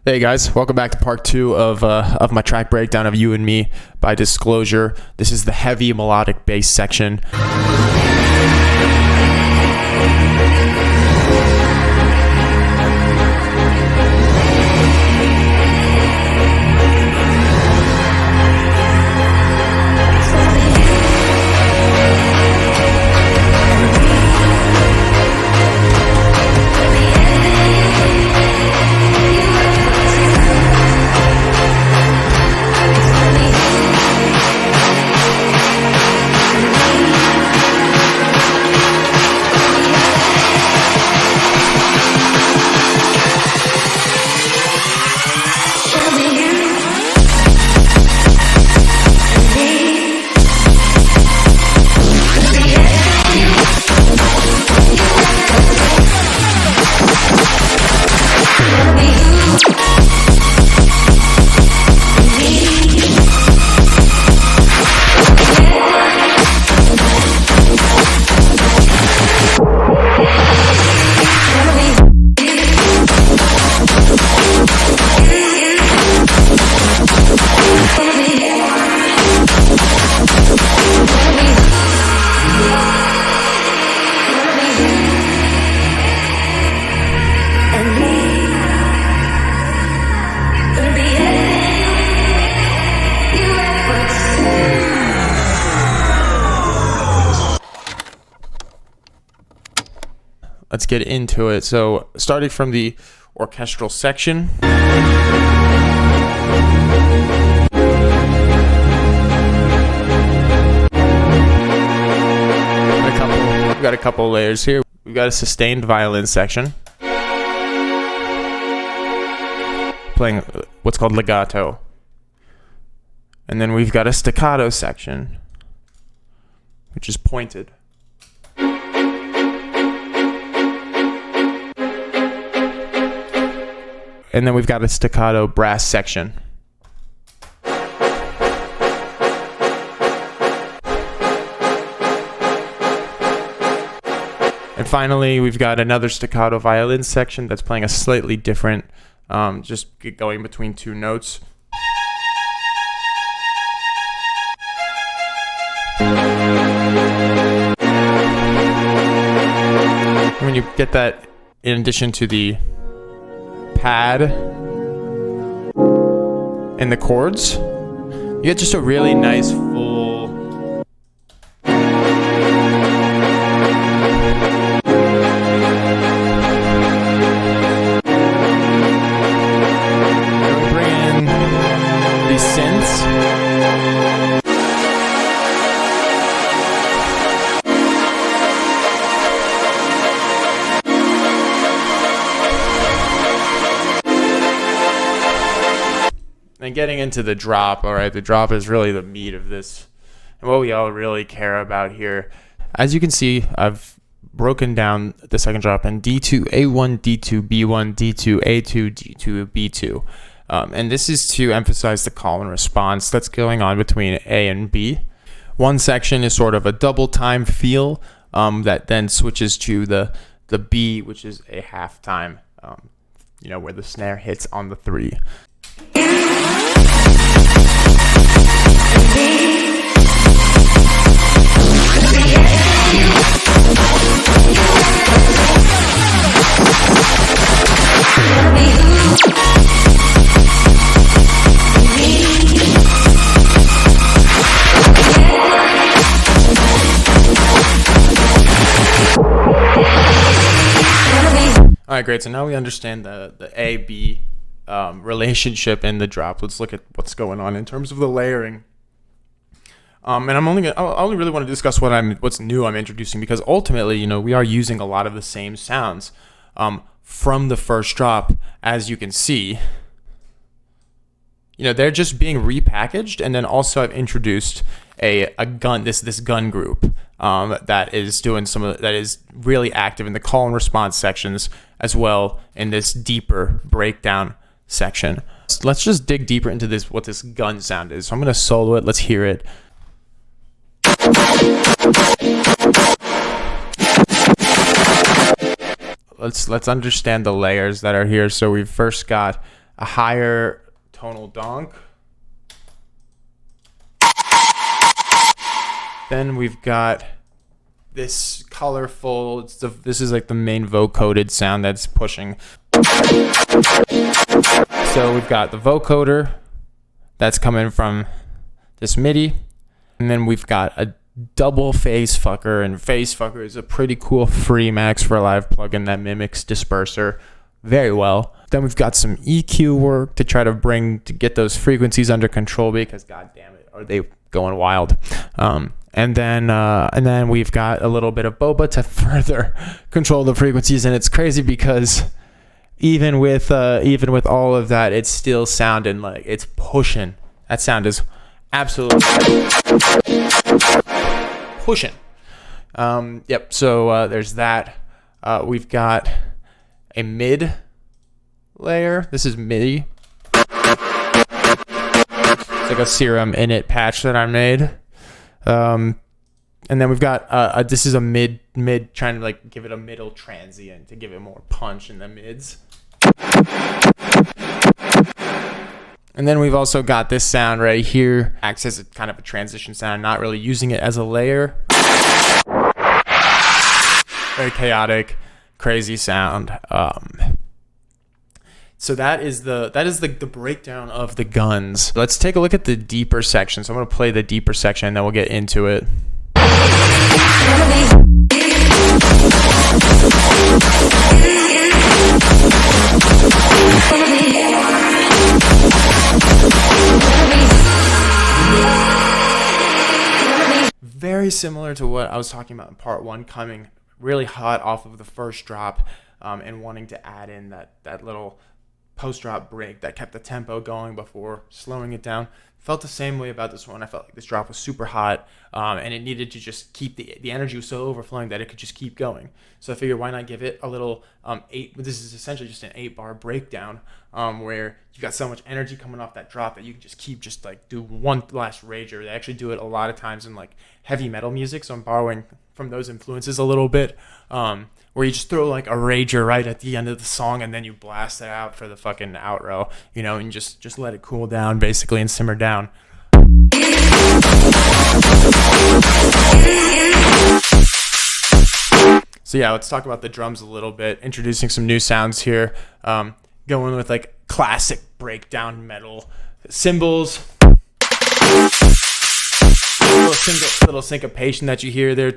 Hey guys, welcome back to part 2 of my track breakdown of You and Me by Disclosure. This is the heavy melodic bass section. Let's get into it. So, starting from the orchestral section. We've got a couple layers here. We've got a sustained violin section, playing what's called legato. And then we've got a staccato section, which is pointed. And then we've got a staccato brass section. And finally, we've got another staccato violin section that's playing a slightly different, just going between two notes. And when you get that, in addition to the pad and the chords, you get just a really nice full and we bring in these synths. And getting into the drop, all right, the drop is really the meat of this and what we all really care about here. As you can see, I've broken down the second drop in D2, A1, D2, B1, D2, A2, D2, B2. And this is to emphasize the call and response that's going on between A and B. One section is sort of a double time feel that then switches to the B, which is a half time, where the snare hits on the 3. All right, great. So now we understand the A-B relationship in the drop. Let's look at what's going on in terms of the layering. And I only really want to discuss what's new I'm introducing, because ultimately, we are using a lot of the same sounds from the first drop. As you can see, they're just being repackaged, and then also I've introduced a gun, this gun group that is doing that is really active in the call and response sections, as well in this deeper breakdown section. Let's just dig deeper into what this gun sound is. So I'm going to solo it. Let's hear it. Let's understand the layers that are here. So we've first got a higher tonal donk. Then we've got this colorful, this is like the main vocoded sound that's pushing. So we've got the vocoder that's coming from this MIDI. And then we've got a double face fucker, and face fucker is a pretty cool free Max for Live plugin that mimics disperser very well. Then we've got some EQ work to try to get those frequencies under control, because god damn it, are they going wild. And then we've got a little bit of boba to further control the frequencies. And it's crazy because even with all of that, it's still sounding like it's pushing. That sound is absolutely pushing. Yep. So there's that. We've got a mid layer. This is MIDI. It's like a Serum Init patch that I made. And then we've got this is a mid trying to like give it a middle transient to give it more punch in the mids. And then we've also got this sound right here, acts as a kind of a transition sound, not really using it as a layer. Very chaotic, crazy sound. So that is the breakdown of the guns. Let's take a look at the deeper section. So I'm going to play the deeper section and then we'll get into it. Very similar to what I was talking about in part one, coming really hot off of the first drop, and wanting to add in that little post-drop break that kept the tempo going before slowing it down. Felt the same way about this one. I felt like this drop was super hot, and it needed to just keep the energy was so overflowing that it could just keep going. So I figured, why not give it a little this is essentially just an 8-bar breakdown, where you got so much energy coming off that drop that you can just keep like do one last rager. They actually do it a lot of times in like heavy metal music, so I'm borrowing from those influences a little bit, where you just throw like a rager right at the end of the song and then you blast it out for the fucking outro, and just let it cool down basically and simmer down. So yeah, let's talk about the drums a little bit, introducing some new sounds here, going with like classic breakdown metal cymbals, little syncopation that you hear there.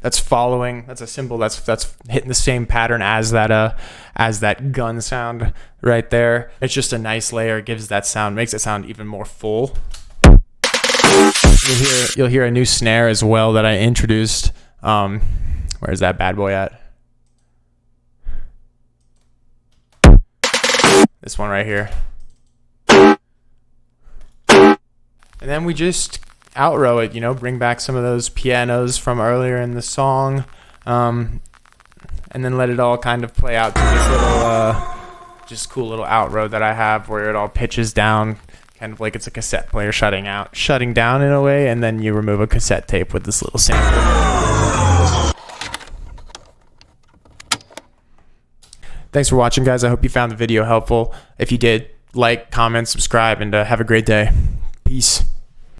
That's following. That's a cymbal that's hitting the same pattern as that gun sound right there. It's just a nice layer. It gives that sound, makes it sound even more full. You'll hear a new snare as well that I introduced. Where's that bad boy at? This one right here. And then we just outro it, bring back some of those pianos from earlier in the song, and then let it all kind of play out to this little, just cool little outro that I have where it all pitches down, kind of like it's a cassette player shutting down in a way, and then you remove a cassette tape with this little sample. Thanks for watching, guys. I hope you found the video helpful. If you did, like, comment, subscribe, and have a great day. Peace.